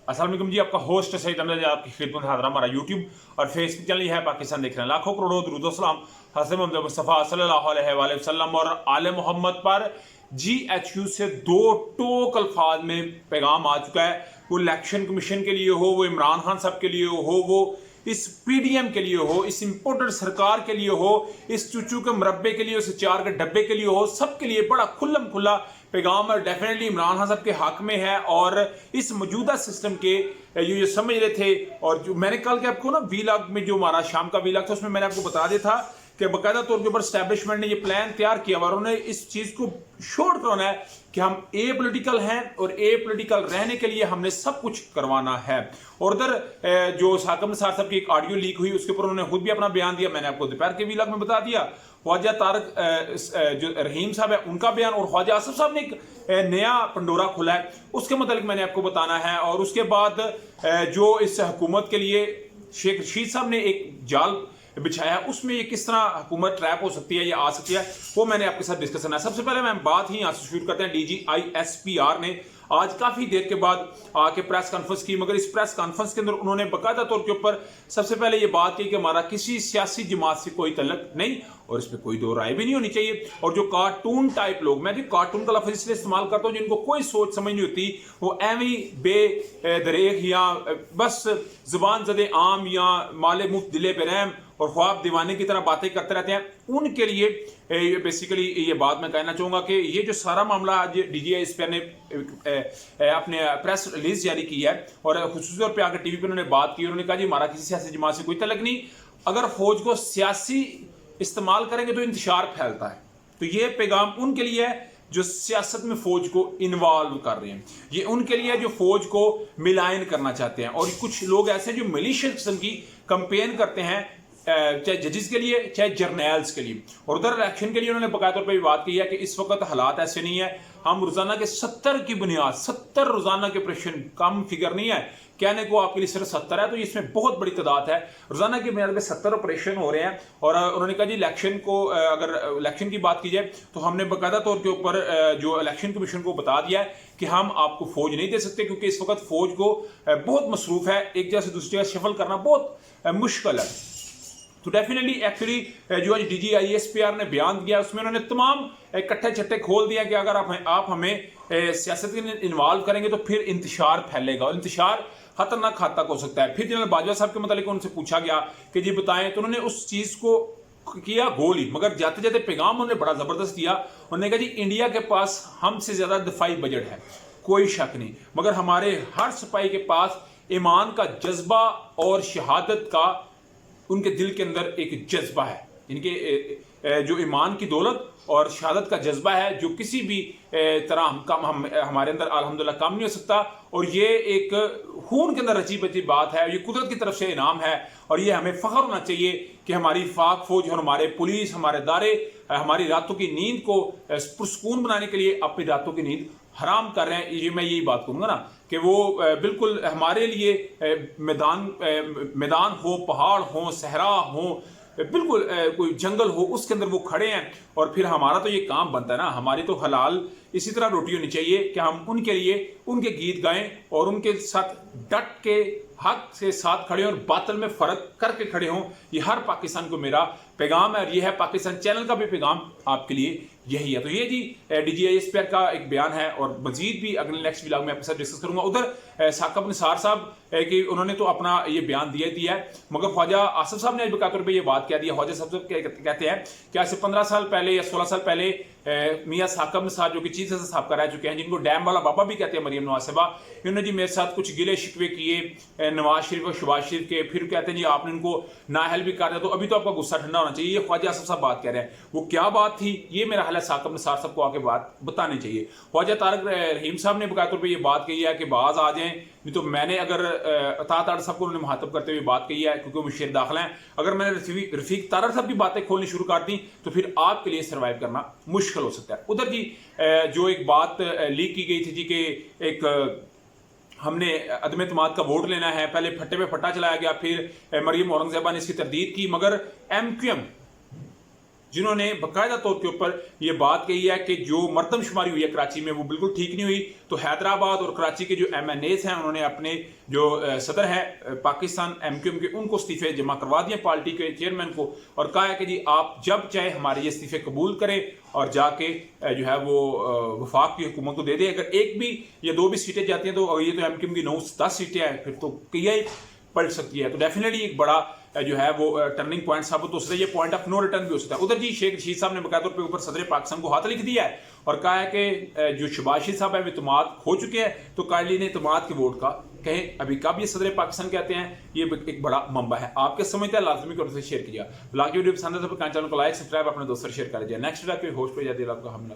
अस्सलाम वालेकुम जी, आपका होस्ट सईद अहमद आपकी खिदमत में हाजिर हमारा यूट्यूब और फेसबुक चैनल है पाकिस्तान देख रहे हैं। लाखों करोड़ों दुरूद सलाम हज़रत मोहम्मद मुस्तफ़ा सल्लल्लाहु अलैहि वसल्लम और आले मोहम्मद पर। GHQ से दो टोक अल्फाज में पैगाम आ चुका है। वो इलेक्शन कमीशन के लिए हो, वो इमरान खान साहब के लिए हो, वो इस PDM के लिए हो, इस इम्पोर्टेड सरकार के लिए हो, इस चुचू के मुरब्बे के लिए, उस चार के डब्बे के लिए हो, सबके लिए बड़ा खुल्लम खुल्ला पैगाम और डेफिनेटली इमरान खान साहब के हक में है। और इस मौजूदा सिस्टम के ये समझ रहे थे, और जो मैंने कल के आपको ना वीलॉग में, जो हमारा शाम का वीलॉग था, उसमें मैंने आपको बता दिया था कि बाकायदा तौर के ऊपर स्टैब्लिशमेंट ने ये प्लान तैयार किया और उन्होंने इस चीज को शोर करवाना है कि हम ए पोलिटिकल हैं और ए पोलिटिकल रहने के लिए हमने सब कुछ करवाना है। और उधर जो साकब निसार साहब की एक ऑडियो लीक हुई, उसके ऊपर उन्होंने खुद भी अपना बयान दिया। मैंने आपको दोपहर के वीलॉग में बता दिया। ख्वाजा तारक जो रहीम साहब है, उनका बयान, और ख्वाजा आसिफ साहब ने एक नया पंडोरा खोला है, उसके मतलब मैंने आपको बताना है। और उसके बाद जो इस हुकूमत के लिए शेख रशीद साहब ने एक जाल बिछाया, उसमें ये किस तरह हुकूमत ट्रैप हो सकती है या आ सकती है, वो मैंने आपके साथ डिस्कस करना है। सबसे पहले मैं बात ही यहाँ से शुरू करते हैं। DGISPR ने आज काफी देर के बाद आके प्रेस कॉन्फ्रेंस की, मगर इस प्रेस कॉन्फ्रेंस के अंदर उन्होंने बाकायदा तौर के ऊपर सबसे पहले ये बात की कि हमारा किसी सियासी जमात से कोई तल्लुक नहीं और इस पर कोई दो राय भी नहीं होनी चाहिए। और जो कार्टून टाइप लोग, मैं जो कार्टून का लफ्ज इसलिए इस्तेमाल करता हूँ, जिनको कोई सोच समझ नहीं होती, वो एवी बेदरेक या बस जुबान जदे आम या माले मुफ्त दिले बेरहम और ख्वाब दीवाने की तरह बातें करते रहते हैं, उनके लिए बेसिकली ये बात मैं कहना चाहूँगा कि ये जो सारा मामला आज DGISPR ने अपने प्रेस रिलीज जारी की है और खुसूसी तौर पर आकर TV पे उन्होंने बात की। उन्होंने कहा जी हमारा किसी सियासी जमात से कोई तल्लुक नहीं, अगर फौज को सियासी इस्तेमाल करेंगे तो इंतशार फैलता है। तो ये पैगाम उनके लिए है जो सियासत में फौज को इन्वॉल्व कर रहे हैं, ये उनके लिए जो फौज को मिलायन करना चाहते हैं। और कुछ लोग ऐसे जो मलिशियस किस्म की कंपेन करते हैं, चाहे जजेस के लिए चाहे जर्नल्स के लिए। और उधर इलेक्शन के लिए उन्होंने बकायदा तौर पर भी बात की है कि इस वक्त हालात ऐसे नहीं है, हम रोजाना के 70 की बुनियाद 70 रोजाना के ऑपरेशन, कम फिगर नहीं है कहने को आपके लिए, सिर्फ 70 है, तो इसमें बहुत बड़ी तादाद है। रोजाना की बुनियाद पे 70 ऑपरेशन हो रहे हैं। और उन्होंने कहा जी इलेक्शन को, अगर इलेक्शन की बात की जाए तो हमने बाकायदा तौर के ऊपर जो इलेक्शन कमीशन को बता दिया है कि हम आपको फौज नहीं दे सकते, क्योंकि इस वक्त फौज को बहुत मसरूफ है, एक जगह से दूसरी जगह शफल करना बहुत मुश्किल है। तो डेफिनेटली एक्चुअली जो आज DGISPR ने बयान दिया, उसमें उन्होंने तमाम इकट्ठे छट्टे खोल दिया कि अगर आप हमें सियासत के इन्वॉल्व करेंगे तो फिर इंतशार फैलेगा और इंतशार खतरनाक खाता हो सकता है। फिर जनरल बाजवा साहब के मतलब उनसे पूछा गया कि जी बताएं, तो उन्होंने उस चीज को किया गोली, मगर जाते जाते पैगाम उन्होंने बड़ा जबरदस्त दिया। उन्होंने कहा जी इंडिया के पास हमसे ज्यादा दफाई बजट है, कोई शक नहीं, मगर हमारे हर सिपाही के पास ईमान का जज्बा और शहादत का उनके दिल के अंदर एक जज्बा है। इनके जो ईमान की दौलत और शहादत का जज्बा है, जो किसी भी तरह हमारे अंदर अल्हम्दुलिल्लाह कम नहीं हो सकता। और ये एक खून के अंदर रची बची बात है, ये कुदरत की तरफ से इनाम है। और ये हमें फख्र होना चाहिए कि हमारी पाक फौज और हमारे पुलिस, हमारे दारे हमारी रातों की नींद को पुरसकून बनाने के लिए अपनी रातों की नींद हराम कर रहे हैं। ये मैं यही बात कहूँगा ना कि वो बिल्कुल हमारे लिए मैदान हो, पहाड़ हो, सहरा हो, बिल्कुल कोई जंगल हो, उसके अंदर वो खड़े हैं। और फिर हमारा तो ये काम बनता है ना, हमारी तो हलाल इसी तरह रोटी होनी चाहिए कि हम उनके लिए उनके गीत गाएं और उनके साथ डट के हक से साथ खड़े हों और बातिल में फर्क करके खड़े हों। ये हर पाकिस्तान को मेरा पैगाम है और ये है पाकिस्तान चैनल का भी पैगाम आपके लिए यही है। तो ये जी DGISPR का एक बयान है और मजीद भी अगले नेक्स्ट व्लॉग में आपके साथ डिस्कस करूंगा। उधर साकब निसार साहब कि उन्होंने तो अपना ये बयान दिया है, मगर ख्वाजा आसिफ साहब ने आज बकातौर पे ये बात कह दी है। ख्वाजा साहब कहते हैं कि आज से 15 साल पहले या 16 साल पहले मियाँ साकब निसार जो कि चीफ जस्टिस साहब रह चुके हैं, जिनको डैम वाला बाबा भी कहते हैं, मरियम नवाज साहबा, इन्होंने जी मेरे साथ कुछ गिले शिकवे किए नवाज शरीफ और शहबाज शरीफ के, फिर कहते हैं जी आपने इनको नाअहल भी कर दिया, तो अभी तो आपका गुस्सा ठंडा होना चाहिए। ये ख्वाजा आसिफ साहब बात कह रहे हैं, वो क्या बात थी ये मेरा ख्याल है साकब निसार साहब को आके बात बतानी चाहिए। ख्वाजा तारक रहीम साहब ने बकातौर पर यह बात कही है कि बाज आ जाएं, नहीं तो मैंने अगर तारक साहब को उन्होंने मुखातब करते हुए बात कही है, क्योंकि वो शेर दाखिला है, अगर मैंने रफीक तारक साहब की बातें खोलनी शुरू कर दी तो फिर आपके लिए सर्वाइव करना मुश्किल हो सकता है। उधर जी जो एक बात लीक की गई थी जी कि एक हमने अदम एतमाद का वोट लेना है, पहले फट्टे पे फट्टा चलाया गया, फिर मरियम औरंगजेबा ने इसकी तरदीद की, मगर MQM जिन्होंने बाकायदा तौर के ऊपर ये बात कही है कि जो मरदमशुमारी हुई है कराची में वो बिल्कुल ठीक नहीं हुई। तो हैदराबाद और कराची के जो MNAs हैं उन्होंने अपने जो सदर है पाकिस्तान MQM के उनको इस्तीफे जमा करवा दिए पार्टी के चेयरमैन को, और कहा है कि जी आप जब चाहे हमारे ये इस्तीफे कबूल करें और जाके जो है वो वफाक की हुकूमत को दे दे। अगर एक भी या 2 भी सीटें जाती हैं तो ये तो MQM की 9-10 सीटें हैं, फिर तो कई पलट सकती है। तो डेफिनेटली एक बड़ा जो है वो टर्निंग पॉइंट साबित हो सकता है, ये पॉइंट ऑफ नो रिटर्न भी हो सकता है। उधर जी शेख रशीद साहब ने बकायदा तौर पे ऊपर सदर पाकिस्तान को हाथ लिख दिया है और कहा है कि जो शहबाज शरीफ साहब है वो इत्मीनाद हो चुके हैं, तो कायली ने इत्मीनाद के वोट का कहे अभी कब ये सदर पाकिस्तान कहते हैं, ये एक बड़ा मंबा है। आपके समझते हैं लाजमी तौर से शेयर कीजिए। ब्लॉग वीडियो पसंद है तो चैनल को लाइक सब्सक्राइब अपने दोस्तों शेयर कर दीजिए। नेक्स्ट वीडियो पे होस्ट पे जाती है आपका हम।